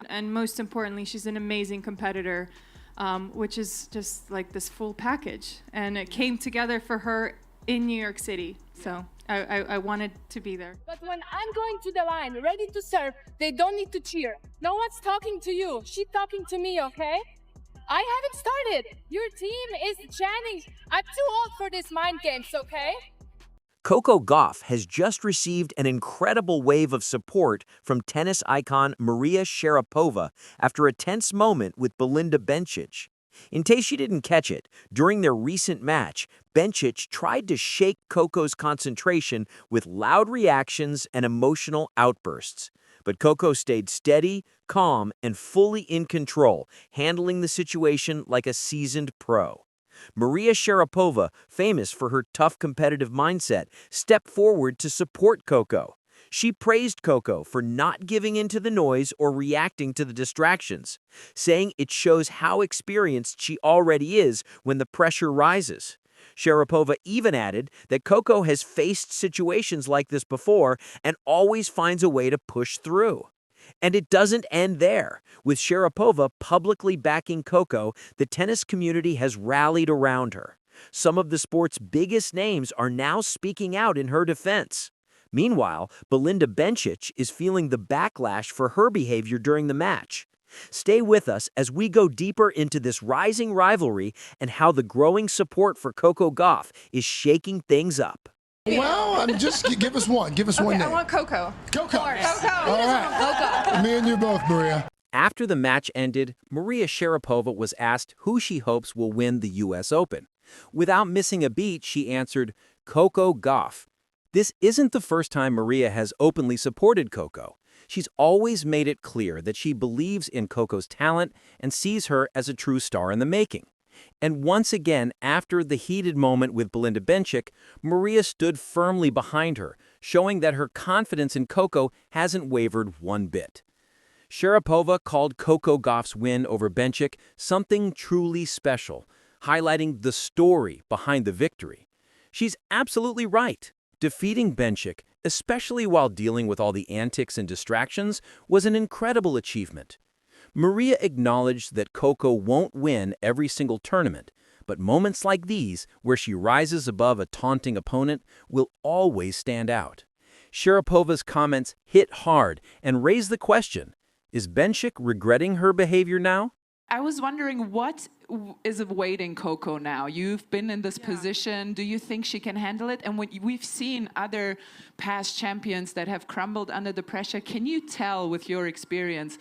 And most importantly, she's an amazing competitor, which is just like this full package. And it came together for her in New York City. So I wanted to be there. But when I'm going to the line, ready to serve, they don't need to cheer. No one's talking to you. She's talking to me, okay? I haven't started. Your team is chanting. I'm too old for this mind games, okay? Coco Gauff has just received an incredible wave of support from tennis icon Maria Sharapova after a tense moment with Belinda Bencic. In case you didn't catch it, during their recent match, Bencic tried to shake Coco's concentration with loud reactions and emotional outbursts. But Coco stayed steady, calm, and fully in control, handling the situation like a seasoned pro. Maria Sharapova, famous for her tough competitive mindset, stepped forward to support Coco. She praised Coco for not giving in to the noise or reacting to the distractions, saying it shows how experienced she already is when the pressure rises. Sharapova even added that Coco has faced situations like this before and always finds a way to push through. And it doesn't end there. With Sharapova publicly backing Coco, the tennis community has rallied around her. Some of the sport's biggest names are now speaking out in her defense. Meanwhile, Belinda Bencic is feeling the backlash for her behavior during the match. Stay with us as we go deeper into this rising rivalry and how the growing support for Coco Gauff is shaking things up. Well, just give us one. Give us one name. I want Coco. Coco. Coco. All right. Me and you both, Maria. After the match ended, Maria Sharapova was asked who she hopes will win the U.S. Open. Without missing a beat, she answered, Coco Gauff. This isn't the first time Maria has openly supported Coco. She's always made it clear that she believes in Coco's talent and sees her as a true star in the making. And once again, after the heated moment with Belinda Bencic, Maria stood firmly behind her, showing that her confidence in Coco hasn't wavered one bit. Sharapova called Coco Gauff's win over Bencic something truly special, highlighting the story behind the victory. She's absolutely right. Defeating Bencic, especially while dealing with all the antics and distractions, was an incredible achievement. Maria acknowledged that Coco won't win every single tournament, but moments like these, where she rises above a taunting opponent, will always stand out. Sharapova's comments hit hard and raised the question, is Bencic regretting her behavior now? I was wondering what is awaiting Coco now. You've been in this position. Do you think she can handle it? And we've seen other past champions that have crumbled under the pressure. Can you tell with your experience,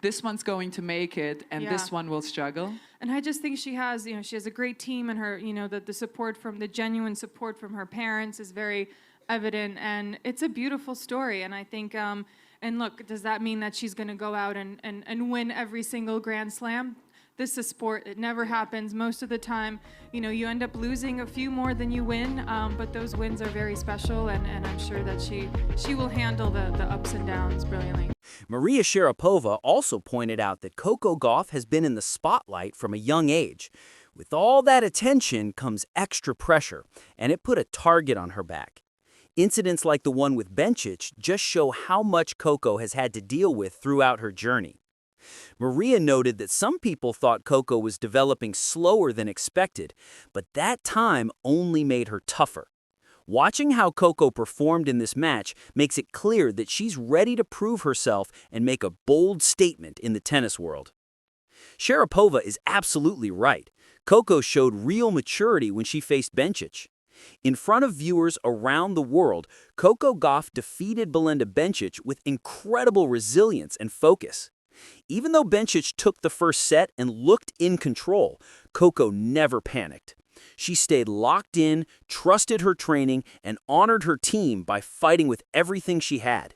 this one's going to make it and this one will struggle? And I just think she has, she has a great team, and her, the support from the genuine support from her parents is very evident, and it's a beautiful story. And I think, and look, does that mean that she's going to go out and win every single Grand Slam? This is sport. It never happens. Most of the time, you end up losing a few more than you win, but those wins are very special, and I'm sure that she will handle the ups and downs brilliantly. Maria Sharapova also pointed out that Coco Gauff has been in the spotlight from a young age. With all that attention comes extra pressure, and it put a target on her back. Incidents like the one with Bencic just show how much Coco has had to deal with throughout her journey. Maria noted that some people thought Coco was developing slower than expected, but that time only made her tougher. Watching how Coco performed in this match makes it clear that she's ready to prove herself and make a bold statement in the tennis world. Sharapova is absolutely right. Coco showed real maturity when she faced Bencic. In front of viewers around the world, Coco Gauff defeated Belinda Bencic with incredible resilience and focus. Even though Bencic took the first set and looked in control, Coco never panicked. She stayed locked in, trusted her training, and honored her team by fighting with everything she had.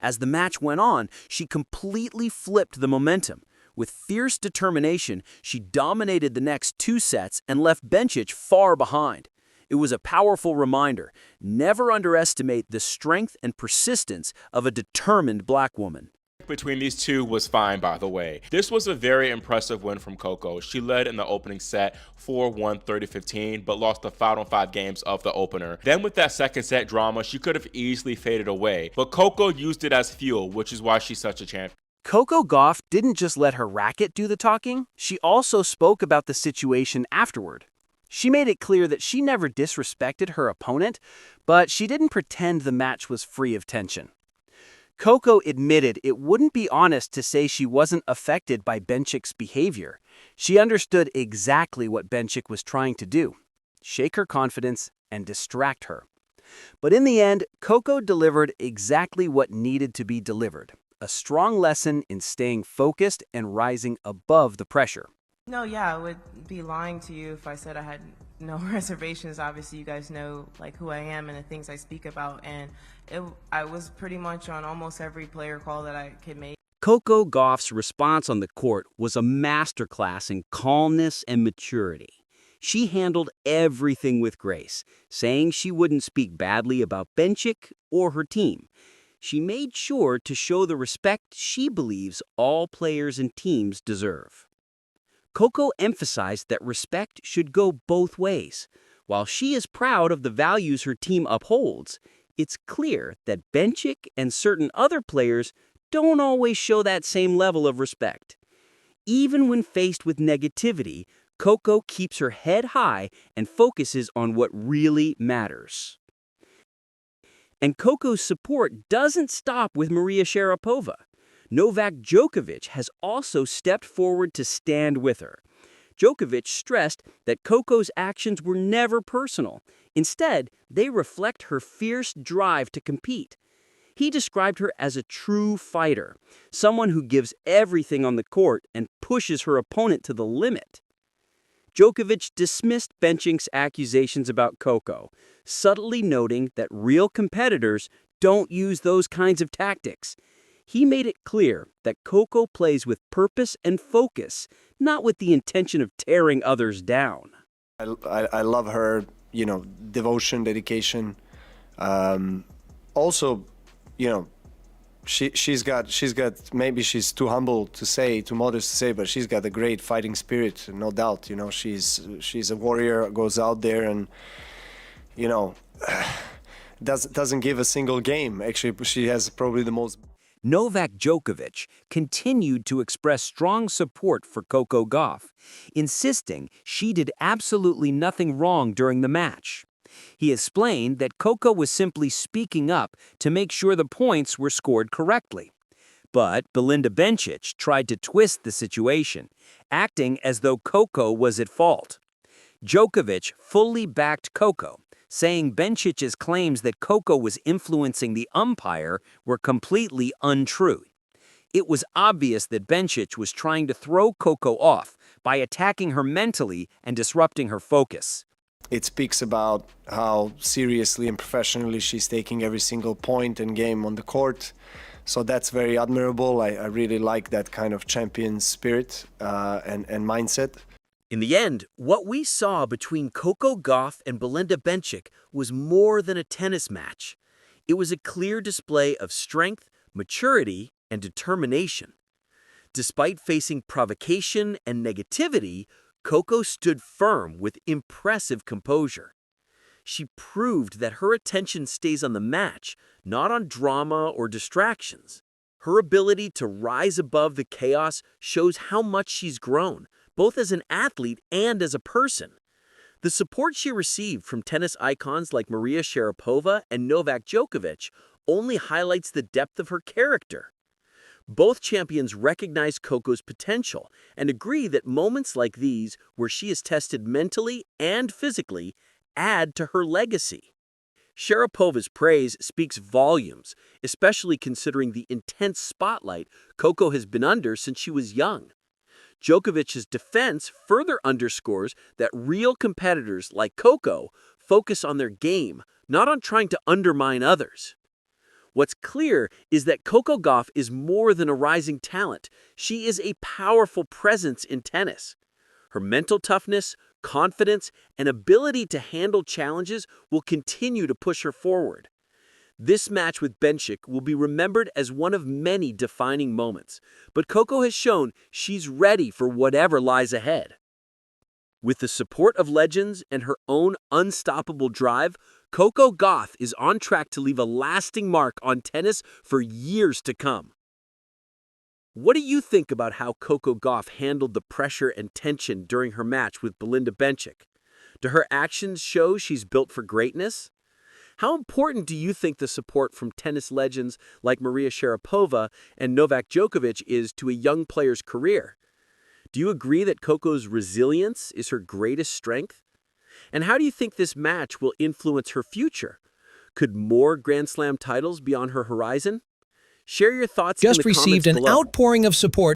As the match went on, she completely flipped the momentum. With fierce determination, she dominated the next 2 sets and left Bencic far behind. It was a powerful reminder. Never underestimate the strength and persistence of a determined black woman. Between these two was fine, by the way. This was a very impressive win from Coco. She led in the opening set 4-1, 30-15, but lost the final 5 games of the opener. Then with that second set drama, she could have easily faded away, but Coco used it as fuel, which is why she's such a champion. Coco Gauff didn't just let her racket do the talking, she also spoke about the situation afterward. She made it clear that she never disrespected her opponent, but she didn't pretend the match was free of tension. Coco admitted it wouldn't be honest to say she wasn't affected by Bencic's behavior. She understood exactly what Bencic was trying to do: shake her confidence and distract her. But in the end, Coco delivered exactly what needed to be delivered: a strong lesson in staying focused and rising above the pressure. No, yeah, I would be lying to you if I said I had no reservations. Obviously, you guys know like who I am and the things I speak about, and I was pretty much on almost every player call that I could make. Coco Gauff's response on the court was a masterclass in calmness and maturity. She handled everything with grace, saying she wouldn't speak badly about Bencic or her team. She made sure to show the respect she believes all players and teams deserve. Coco emphasized that respect should go both ways. While she is proud of the values her team upholds, it's clear that Bencic and certain other players don't always show that same level of respect. Even when faced with negativity, Coco keeps her head high and focuses on what really matters. And Coco's support doesn't stop with Maria Sharapova. Novak Djokovic has also stepped forward to stand with her. Djokovic stressed that Coco's actions were never personal. Instead, they reflect her fierce drive to compete. He described her as a true fighter, someone who gives everything on the court and pushes her opponent to the limit. Djokovic dismissed Bencic's accusations about Coco, subtly noting that real competitors don't use those kinds of tactics. He made it clear that Coco plays with purpose and focus, not with the intention of tearing others down. I love her, devotion, dedication. Also, she's got maybe she's too humble to say, too modest to say, but she's got a great fighting spirit, no doubt. She's a warrior, goes out there and doesn't give a single game. Actually, she has probably the most. Novak Djokovic continued to express strong support for Coco Gauff, insisting she did absolutely nothing wrong during the match. He explained that Coco was simply speaking up to make sure the points were scored correctly. But Belinda Bencic tried to twist the situation, acting as though Coco was at fault. Djokovic fully backed Coco, saying Bencic's claims that Coco was influencing the umpire were completely untrue. It was obvious that Bencic was trying to throw Coco off by attacking her mentally and disrupting her focus. It speaks about how seriously and professionally she's taking every single point and game on the court. So that's very admirable. I really like that kind of champion spirit and mindset. In the end, what we saw between Coco Gauff and Belinda Bencic was more than a tennis match. It was a clear display of strength, maturity, and determination. Despite facing provocation and negativity, Coco stood firm with impressive composure. She proved that her attention stays on the match, not on drama or distractions. Her ability to rise above the chaos shows how much she's grown, both as an athlete and as a person. The support she received from tennis icons like Maria Sharapova and Novak Djokovic only highlights the depth of her character. Both champions recognize Coco's potential and agree that moments like these, where she is tested mentally and physically, add to her legacy. Sharapova's praise speaks volumes, especially considering the intense spotlight Coco has been under since she was young. Djokovic's defense further underscores that real competitors like Coco focus on their game, not on trying to undermine others. What's clear is that Coco Gauff is more than a rising talent. She is a powerful presence in tennis. Her mental toughness, confidence, and ability to handle challenges will continue to push her forward. This match with Bencic will be remembered as one of many defining moments, but Coco has shown she's ready for whatever lies ahead. With the support of legends and her own unstoppable drive, Coco Gauff is on track to leave a lasting mark on tennis for years to come. What do you think about how Coco Gauff handled the pressure and tension during her match with Belinda Bencic? Do her actions show she's built for greatness? How important do you think the support from tennis legends like Maria Sharapova and Novak Djokovic is to a young player's career? Do you agree that Coco's resilience is her greatest strength? And how do you think this match will influence her future? Could more Grand Slam titles be on her horizon? Share your thoughts in the Just comments received an below. outpouring of support